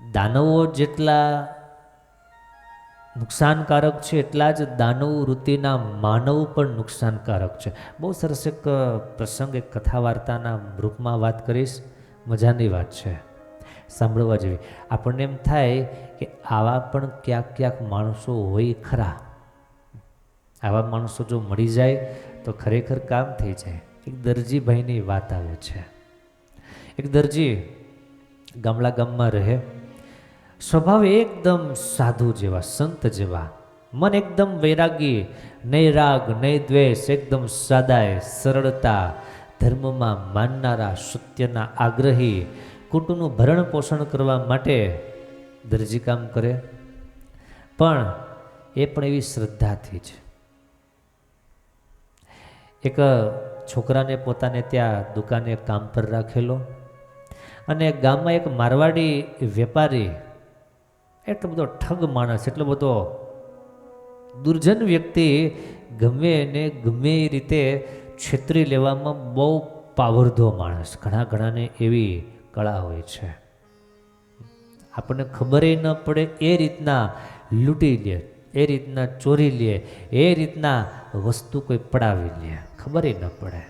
દાનવો જેટલા નુકસાનકારક છે એટલા જ દાનવ વૃત્તિના માનવ પણ નુકસાનકારક છે. બહુ સરસ એક પ્રસંગ, એક કથા વાર્તાના રૂપમાં વાત કરીશ. મજાની વાત છે, સાંભળવા જેવી. આપણને એમ થાય કે આવા પણ ક્યાંક ક્યાંક માણસો હોય ખરા. આવા માણસો જો મળી જાય તો ખરેખર કામ થઈ જાય. એક દરજીભાઈની વાત આવે છે. એક દરજી ગામડા ગામમાં રહે, સ્વભાવ એકદમ સાધુ જેવા, સંત જેવા, મન એકદમ વૈરાગી, નહીં રાગ નહીં દ્વેષ, એકદમ સાદાય, સરળતા, ધર્મમાં માનનારા, સત્યના આગ્રહી, કુટુંબનું ભરણ પોષણ કરવા માટે દરજી કામ કરે, પણ એ પણ એવી શ્રદ્ધાથી જ. એક છોકરાને પોતાને ત્યાં દુકાને કામ પર રાખેલો, અને ગામમાં એક મારવાડી વેપારી, એટલો બધો ઠગ માણસ, એટલો બધો દુર્જન વ્યક્તિ, ગમે એને ગમે એ રીતે છેતરી લેવામાં બહુ પાવરધો માણસ. ઘણાને એવી કળા હોય છે, આપણને ખબર ન પડે એ રીતના લૂંટી લે, એ રીતના ચોરી લે, એ રીતના વસ્તુ કોઈ પડાવી લે, ખબર ન પડે.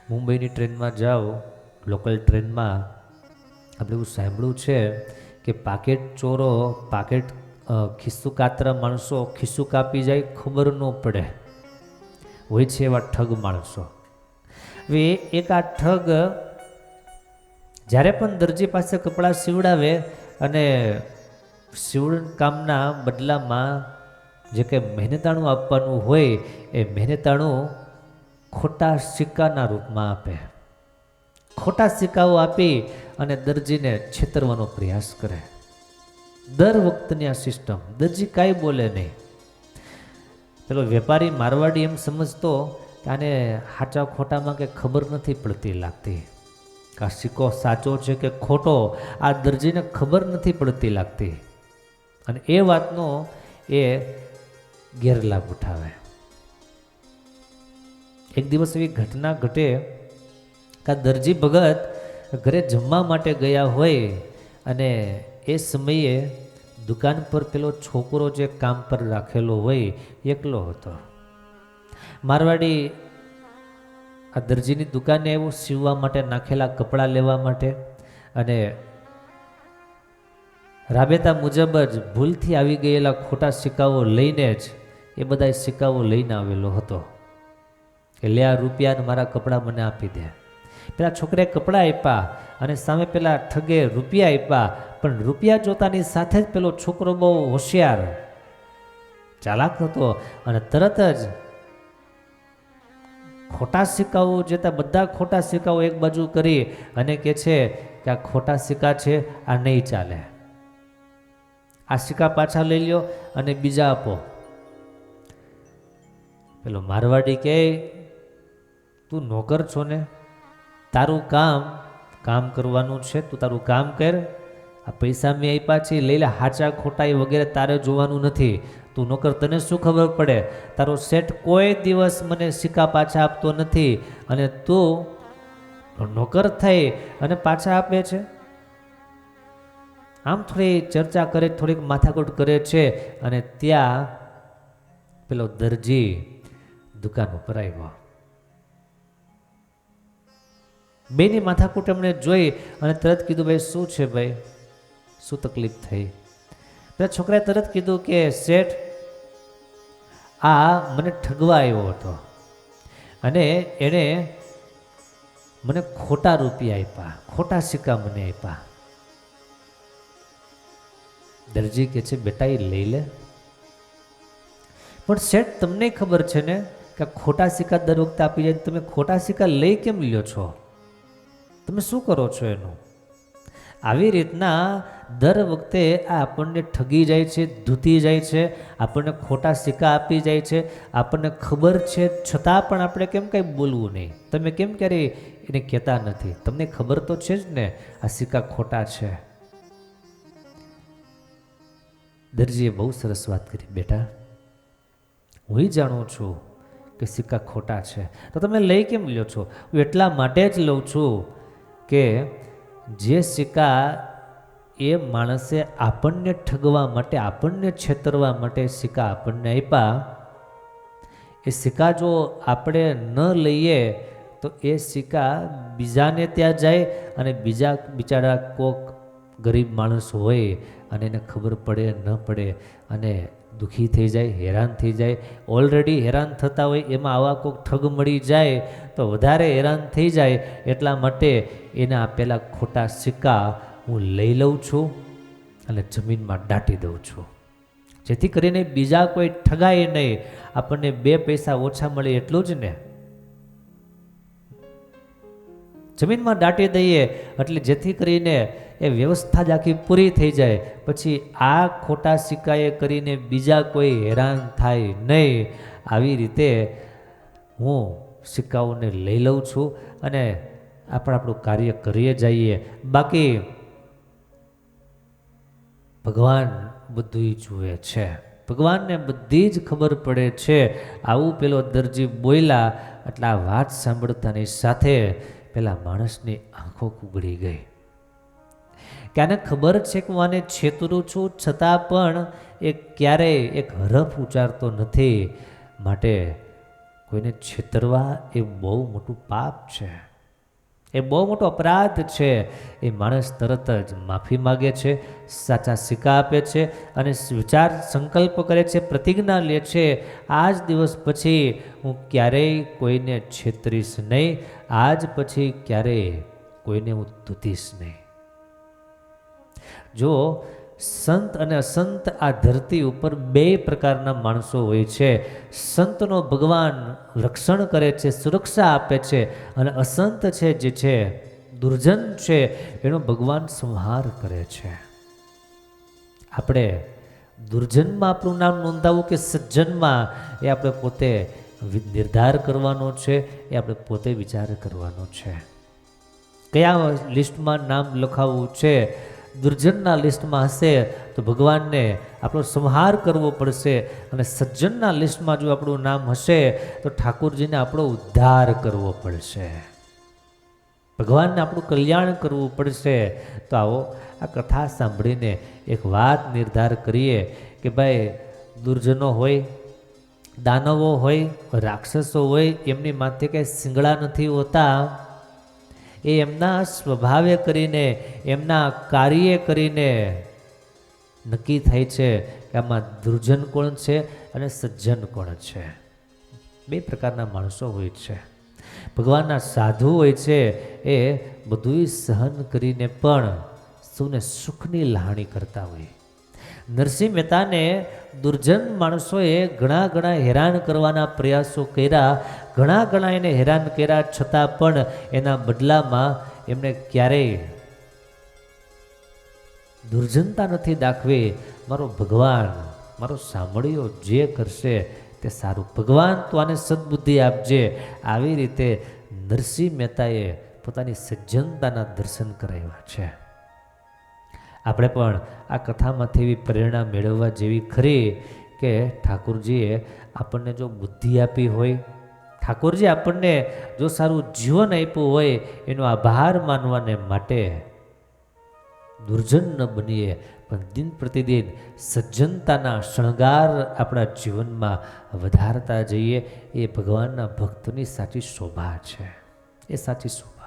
મુંબઈની ટ્રેનમાં જાઓ, લોકલ ટ્રેનમાં આપણે એવું સાંભળ્યું છે કે પાકેટ ચોરો, પાકેટ ખિસ્સું કાતરા માણસો ખિસ્સું કાપી જાય, ખબર ન પડે. હોય છે એવા ઠગ માણસો. હવે એક આ ઠગ જ્યારે પણ દરજી પાસે કપડાં સીવડાવે અને સીવણ કામના બદલામાં જે કંઈ મહેનતાણું આપવાનું હોય એ મહેનતાણું ખોટા સિક્કાના રૂપમાં આપે. ખોટા સિક્કાઓ આપી અને દરજીને છેતરવાનો પ્રયાસ કરે. દર વખતની આ સિસ્ટમ. દરજી કાંઈ બોલે નહીં. પેલો વેપારી મારવાડી એમ સમજતો કે આને સાચા ખોટામાં કે ખબર નથી પડતી લાગતી, કે આ સિક્કો સાચો છે કે ખોટો, આ દરજીને ખબર નથી પડતી લાગતી, અને એ વાતનો એ ગેરલાભ ઉઠાવે. એક દિવસ એવી ઘટના ઘટે કે દરજી ભગત ઘરે જમવા માટે ગયા હોય, અને એ સમયે દુકાન પર પેલો છોકરો જે કામ પર રાખેલો હોય એકલો હતો. મારવાડી આ દરજીની દુકાને એવું સીવવા માટે નાખેલા કપડાં લેવા માટે, અને રાબેતા મુજબ જ ભૂલથી આવી ગયેલા ખોટા સિક્કાઓ લઈને જ એ બધા સિક્કાઓ લઈને આવેલો હતો કે લે આ રૂપિયા મારા કપડાં મને આપી દે. પેલા છોકરાએ કપડાં આપ્યા અને સામે પેલા ઠગે રૂપિયા આપ્યા, પણ રૂપિયા જોતાની સાથે જ પેલો છોકરો બહુ હોશિયાર ચાલાક હતો, અને તરત જ ખોટા સિક્કાઓ જેતા બધા ખોટા સિક્કાઓ એક બાજુ કરી અને કહે છે કે આ ખોટા સિક્કા છે, આ નહીં ચાલે, આ સિક્કા પાછા લઈ લ્યો અને બીજા આપો. પેલો મારવાડી કહે તું નોકર છો ને, તારું કામ કરવાનું છે, તું તારું કામ કર, આ પૈસા મેં આપ્યા છે લઈ લે, હાચા ખોટા વગેરે તારે જોવાનું નથી. તું નોકર, તને શું ખબર પડે? તારો શેઠ કોઈ દિવસ મને સિક્કા પાછા આપતો નથી, અને તું નોકર થઈ અને પાછા આપે છે. આમ થોડી ચર્ચા કરે, થોડીક માથાકૂટ કરે છે, અને ત્યાં પેલો દરજી દુકાન ઉપર આવ્યો. બેની માથાકૂટ એમણે જોઈ અને તરત કીધું ભાઈ શું છે, ભાઈ શું તકલીફ થઈ? પેલા છોકરાએ તરત કીધું કે શેઠ આ મને ઠગવા આવ્યો હતો અને એણે મને ખોટા રૂપિયા આપ્યા, ખોટા સિક્કા મને આપ્યા. દરજી કહે છે બેટા એ લઈ લે. પણ શેઠ તમને ખબર છે ને કે ખોટા સિક્કા દર વખતે આપી જાય, તમે ખોટા સિક્કા લઈ કેમ લ્યો છો? તમે શું કરો છો એનું? આવી રીતના દર વખતે આ આપણને ઠગી જાય છે, ધૂતી જાય છે, આપણને ખોટા સિક્કા આપી જાય છે. આપણને ખબર છે છતાં પણ આપણે કેમ કંઈ બોલવું નહીં? તમે કેમ ક્યારેય એને કહેતા નથી? તમને ખબર તો છે જ ને આ સિક્કા ખોટા છે. દરજીએ બહુ સરસ વાત કરી, બેટા હું જાણું છું કે સિક્કા ખોટા છે, તો તમે લઈ કેમ લ્યો છો? હું એટલા માટે જ લઉં છું કે જે સિક્કા એ માણસે આપણને ઠગવા માટે, આપણને છેતરવા માટે સિક્કા આપણને આપ્યા. એ સિક્કા જો આપણે ન લઈએ તો એ સિક્કા બીજાને ત્યાં જાય અને બીજા બિચારા કોક ગરીબ માણસ હોય અને એને ખબર પડે ન પડે અને દુઃખી થઈ જાય, હેરાન થઈ જાય. ઓલરેડી હેરાન થતા હોય એમાં આવા કોક ઠગ મળી જાય તો વધારે હેરાન થઈ જાય. એટલા માટે એને આપેલા ખોટા સિક્કા હું લઈ લઉં છું અને જમીનમાં દાટી દઉં છું, જેથી કરીને બીજા કોઈ ઠગાય નહીં. આપણને 2 પૈસા ઓછા મળે એટલું જ ને. જમીનમાં દાટી દઈએ એટલે જેથી કરીને એ વ્યવસ્થા જ આખી પૂરી થઈ જાય. પછી આ ખોટા સિક્કાએ કરીને બીજા કોઈ હેરાન થાય નહીં. આવી રીતે હું સિક્કાઓને લઈ લઉં છું અને આપણું કાર્ય કરીએ જઈએ. બાકી ભગવાન બધું જુએ છે, ભગવાનને બધી જ ખબર પડે છે. આવું પેલો દરજી બોલ્યા એટલે આ વાત સાંભળતાની સાથે પેલા માણસની આંખો ઉઘડી ગઈ કે આને ખબર છે કે હું આને છેતરું છું, છતાં પણ એ ક્યારેય એક હરફ ઉચ્ચારતો નથી. માટે કોઈને છેતરવા એ બહુ મોટું પાપ છે, એ બહુ મોટો અપરાધ છે. એ માણસ તરત જ માફી માગે છે, સાચા સિક્કા આપે છે અને વિચાર સંકલ્પ કરે છે, પ્રતિજ્ઞા લે છે, આજ દિવસ પછી હું ક્યારેય કોઈને છેતરીશ નહીં, આજ પછી ક્યારેય કોઈને હું તૂટીશ નહીં. જો સંત અને અસંત આ ધરતી ઉપર 2 પ્રકારના માણસો હોય છે. સંતનો ભગવાન રક્ષણ કરે છે, સુરક્ષા આપે છે, અને અસંત છે જે છે દુર્જન છે એનો ભગવાન સંહાર કરે છે. આપણે દુર્જનમાં આપણું નામ નોંધાવવું કે સજ્જનમાં એ આપણે પોતે નિર્ધાર કરવાનો છે, એ આપણે પોતે વિચાર કરવાનો છે. કયા લિસ્ટમાં નામ લખાવવું છે? દુર્જનના લિસ્ટમાં હશે તો ભગવાનને આપણો સંહાર કરવો પડશે, અને સજ્જનના લિસ્ટમાં જો આપણું નામ હશે તો ઠાકોરજીને આપણો ઉદ્ધાર કરવો પડશે, ભગવાનને આપણું કલ્યાણ કરવું પડશે. તો આવો આ કથા સાંભળીને એક વાત નિર્ધાર કરીએ કે ભાઈ દુર્જનો હોય, દાનવો હોય, રાક્ષસો હોય, એમની માથે કંઈ શિંગડા નથી હોતા. એ એમના સ્વભાવે કરીને, એમના કાર્ય કરીને નક્કી થાય છે કે આમાં દુર્જન કોણ છે અને સજ્જન કોણ છે. 2 પ્રકારના માણસો હોય છે. ભગવાનના સાધુ હોય છે, એ બધું સહન કરીને પણ સૌને સુખની લાહણી કરતા હોય. નરસિંહ મહેતાને દુર્જન માણસોએ ઘણા હેરાન કરવાના પ્રયાસો કર્યા, ઘણા એને હેરાન કર્યા, છતાં પણ એના બદલામાં એમને ક્યારેય દુર્જનતા નથી દાખવી. મારો ભગવાન, મારો સાંભળ્યો જે કરશે તે સારું, ભગવાન તો આને સદબુદ્ધિ આપજે. આવી રીતે નરસિંહ મહેતાએ પોતાની સજ્જનતાના દર્શન કરાવ્યા છે. આપણે પણ આ કથામાંથી એવી પ્રેરણા મેળવવા જેવી ખરી કે ઠાકોરજીએ આપણને જો બુદ્ધિ આપી હોય, ઠાકોરજી આપણને જો સારું જીવન આપ્યું હોય, એનો આભાર માનવાને માટે દુર્જન ન બનીએ પણ દિન પ્રતિદિન સજ્જનતાના શણગાર આપણા જીવનમાં વધારતા જઈએ. એ ભગવાનના ભક્તની સાચી શોભા છે, એ સાચી શોભા.